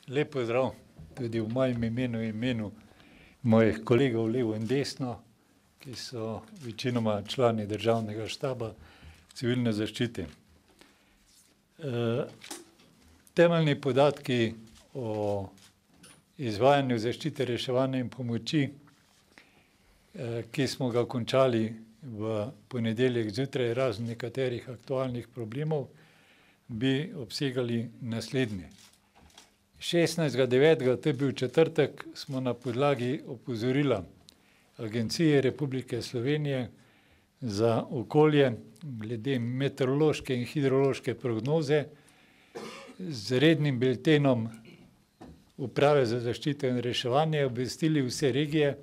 Lep pozdrav tudi v mojem imenu in imenu mojih kolegov levo in desno, ki so večinoma člani državnega štaba civilne zaščite. Temeljni podatki o izvajanju zaščite, reševanja in pomoči, ki smo ga končali v ponedeljek zjutraj, razen nekaterih aktualnih problemov, bi obsegali naslednje. 16.9., to je bil četrtek, smo na podlagi opozorila Agencije Republike Slovenije za okolje glede meteorološke in hidrološke prognoze z rednim biltenom Uprave za zaščito in reševanje obvestili vse regije,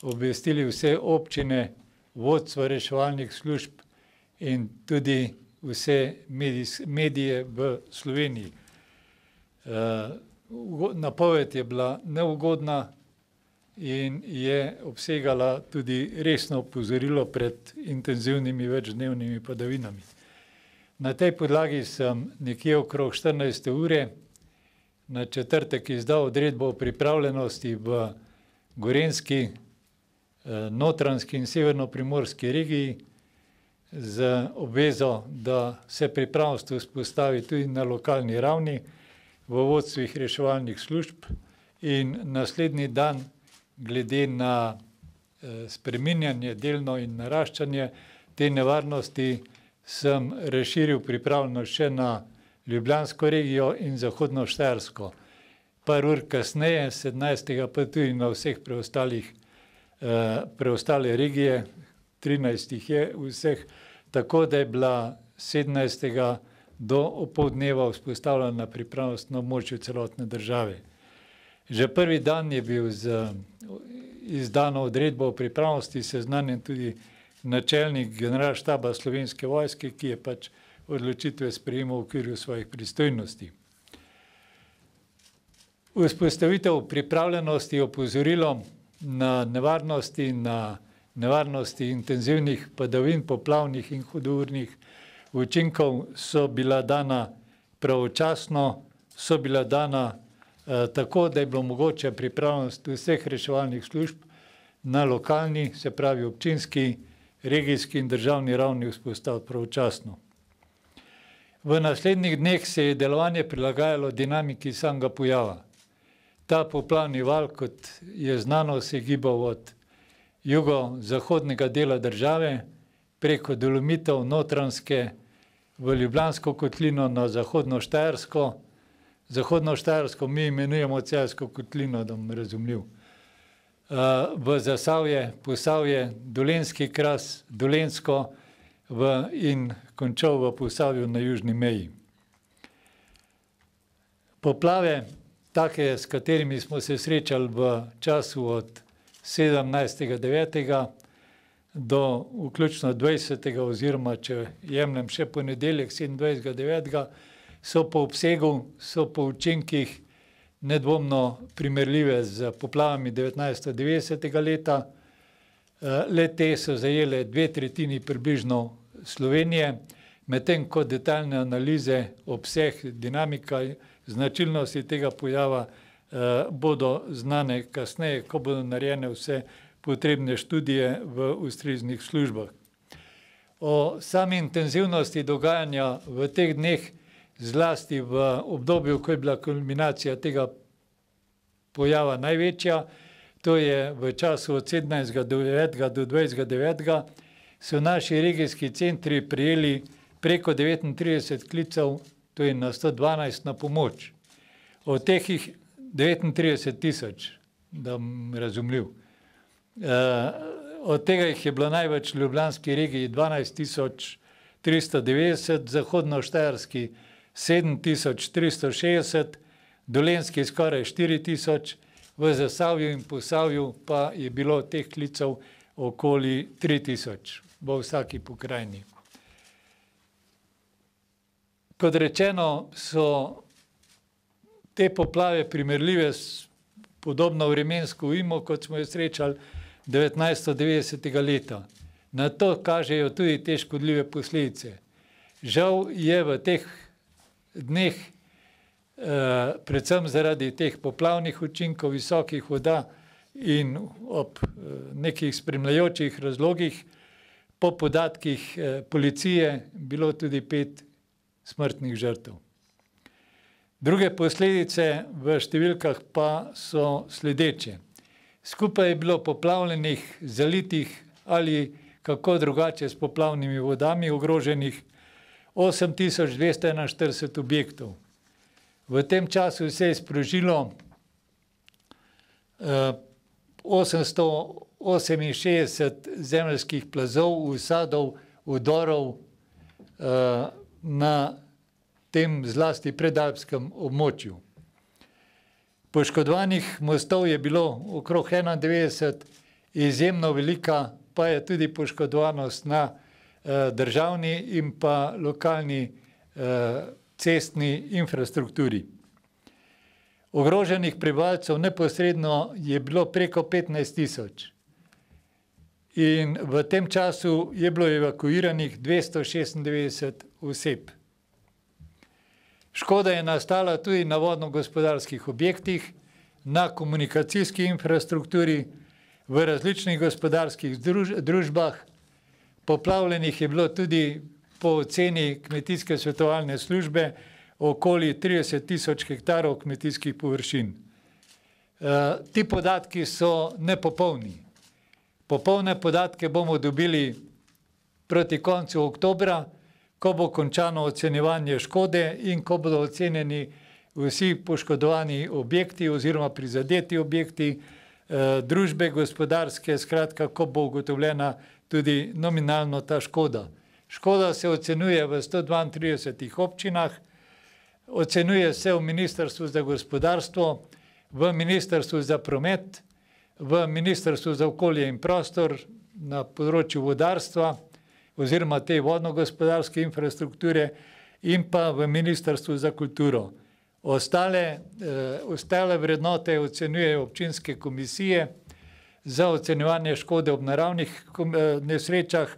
obvestili vse občine, vodstva reševalnih služb in tudi vse medije v Sloveniji. Napoved je bila neugodna in je obsegala tudi resno opozorilo pred intenzivnimi večdnevnimi padavinami. Na tej podlagi sem nekje okrog 14. ure na četrtek izdal odredbo o pripravljenosti v Gorenjski, Notranjski in Severnoprimorski regiji z obvezo, da se pripravstvo vzpostavi tudi na lokalni ravni v vodstvih reševalnih služb in naslednji dan glede na spreminjanje delno in naraščanje te nevarnosti sem razširil pripravljenost še na Ljubljansko regijo in Zahodno Štajersko. Par ur kasneje, 17. pa tudi na vseh preostale regije, 13 jih je vseh, tako da je bila 17. do opoldneva vzpostavljena pripravljenost na območju celotne države. Že prvi dan je bil z izdano odredbo o pripravljenosti seznanjen tudi načelnik generalštaba Slovenske vojske, ki je pač odločitve sprejemal v okviru svojih pristojnosti. Vzpostavitev pripravljenosti, opozorilo na nevarnosti intenzivnih padavin, poplavnih in hudournih učinkov so bila dana pravočasno, so bila dana tako, da je bilo mogoče pripravljenost vseh reševalnih služb na lokalni, se pravi občinski, regijski in državni ravni vzpostaviti pravočasno. V naslednjih dneh se je delovanje prilagajalo dinamiki samega pojava. Ta poplavni val, kot je znano, se je gibal od jugozahodnega dela države preko Dolomitov, Notranjske, v Ljubljansko kotlino na Zahodno Štajersko. Zahodno Štajersko mi imenujemo Celjsko kotlino, da bom razumljiv. V Zasavje, Posavje, Dolenjski kras, Dolenjsko in končal v Posavju na južni meji. Poplave, take, s katerimi smo se srečali v času od 17.9. do vključno 20. oziroma, če jemljem še ponedeljek 27.9., so po obsegu, so po učinkih nedvomno primerljive z poplavami 1990. leta. Le te so zajele 2/3 približno Slovenije, medtem ko detaljne analize, obseg, dinamika, značilnosti tega pojava bodo znane kasneje, ko bodo narejene vse potrebne študije v ustreznih službah. O sami intenzivnosti dogajanja v teh dneh, zlasti v obdobju, ko je bila kulminacija tega pojava največja, to je v času od 17.9. do 20.9., so naši regijski centri prijeli preko 39 klicev, to je na 112 na pomoč. Od teh jih 39.000, da bom razumljiv. Od tega jih je bilo največ v Ljubljanski regiji 12.390, Zahodno-Štajerski 7.360, Dolenjski skoraj 4.000, v Zasavju in Posavju pa je bilo teh klicev okoli 3.000 v vsaki pokrajini. Kot rečeno, so te poplave primerljive s podobno vremensko ujmo, kot smo jo srečali 1990. leta. Na to kažejo tudi te škodljive posledice. Žal je v teh dneh predvsem zaradi teh poplavnih učinkov, visokih voda in ob nekih spremljajočih razlogih, po podatkih policije, bilo tudi 5 smrtnih žrtev. Druge posledice v številkah pa so sledeče. Skupaj je bilo poplavljenih, zalitih ali kako drugače s poplavnimi vodami ogroženih 8241 objektov. V tem času se je sprožilo 868 zemeljskih plazov, usadov, vdorov na tem zlasti predalpskem območju. Poškodovanih mostov je bilo okrog 91, izjemno velika pa je tudi poškodovanost na državni in pa lokalni cestni infrastrukturi. Ogroženih prebivalcev neposredno je bilo preko 15 000 in v tem času je bilo evakuiranih 296 oseb. Škoda je nastala tudi na vodno-gospodarskih objektih, na komunikacijski infrastrukturi, v različnih gospodarskih družbah. Poplavljenih je bilo tudi po oceni Kmetijske svetovalne službe okoli 30 000 hektarov kmetijskih površin. Ti podatki so nepopolni. Popolne podatke bomo dobili proti koncu oktobra, ko bo končano ocenjevanje škode in ko bodo ocenjeni vsi poškodovani objekti oziroma prizadeti objekti, družbe gospodarske, skratka, ko bo ugotovljena tudi nominalno ta škoda. Škoda se ocenjuje v 132 občinah, ocenjuje se v Ministrstvu za gospodarstvo, v Ministrstvu za promet, v Ministrstvu za okolje in prostor na področju vodarstva oziroma te vodno-gospodarske infrastrukture in pa v Ministrstvu za kulturo. Ostale vrednote ocenjujejo občinske komisije za ocenjevanje škode ob naravnih nesrečah.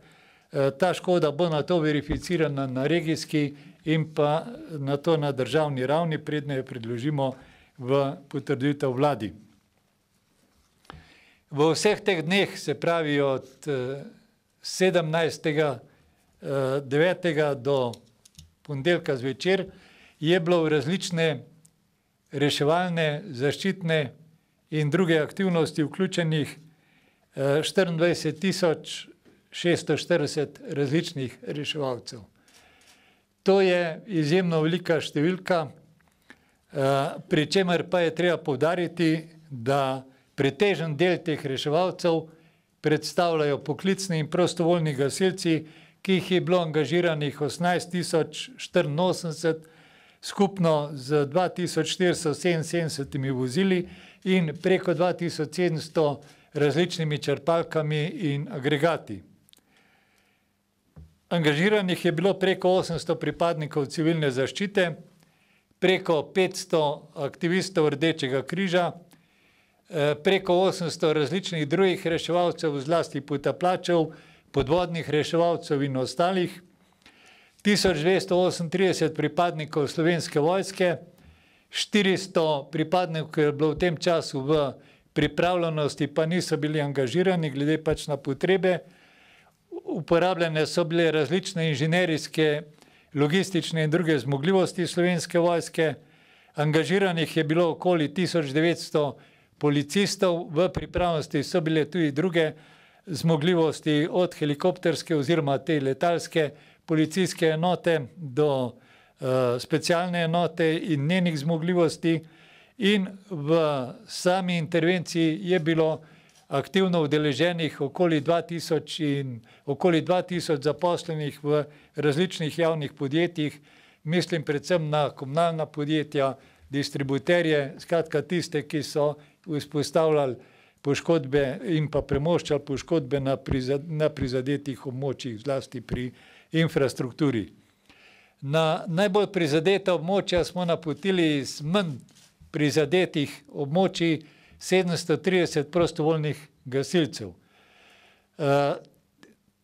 Ta škoda bo na to verificirana na regijski in pa na to na državni ravni, predno jo predložimo v potrditev vladi. V vseh teh dneh, se pravi od 17.9. do ponedeljka zvečer, je bilo v različne reševalne, zaščitne in druge aktivnosti vključenih 24.640 različnih reševalcev. To je izjemno velika številka, pri čemer pa je treba poudariti, da pretežen del teh reševalcev predstavljajo poklicni in prostovoljni gasilci, ki jih je bilo angažiranih 18.084, skupno z 2477 vozili in preko 2700 različnimi črpalkami in agregati. Angažiranih je bilo preko 800 pripadnikov civilne zaščite, preko 500 aktivistov Rdečega križa, preko 800 različnih drugih reševalcev, zlasti potapljačev, podvodnih reševalcev in ostalih, 1238 pripadnikov Slovenske vojske, 400 pripadnikov, ki je bilo v tem času v pripravljenosti, pa niso bili angažirani, glede pač na potrebe. Uporabljene so bile različne inženirske, logistične in druge zmogljivosti Slovenske vojske. Angažiranih je bilo okoli 1900 policistov, v pripravljenosti so bile tudi druge zmogljivosti, od helikopterske oziroma te letalske policijske enote do specialne enote in njenih zmogljivosti. In v sami intervenciji je bilo aktivno udeleženih okoli 2000 in okoli 2000 zaposlenih v različnih javnih podjetjih, mislim predvsem na komunalna podjetja, distributerje, skratka tiste, ki so vzpostavljali poškodbe in pa premoščali poškodbe na prizadetih območjih, zlasti pri infrastrukturi. Na najbolj prizadeta območja smo napotili iz manj prizadetih območij 730 prostovoljnih gasilcev.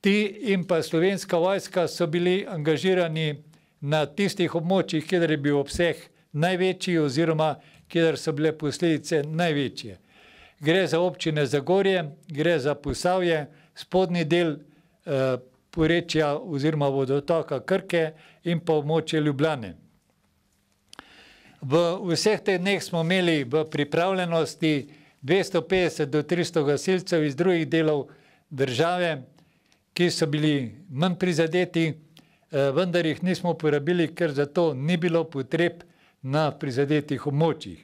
Ti in pa Slovenska vojska so bili angažirani na tistih območjih, kjer je bil obseg največji oziroma kjer so bile posledice največje. Gre za občine Zagorje, gre za Posavje, spodnji del porečja oziroma vodotoka Krke in pa območje Ljubljane. V vseh teh dneh smo imeli v pripravljenosti 250 do 300 gasilcev iz drugih delov države, ki so bili manj prizadeti, vendar jih nismo uporabili, ker za to ni bilo potreb na prizadetih območjih.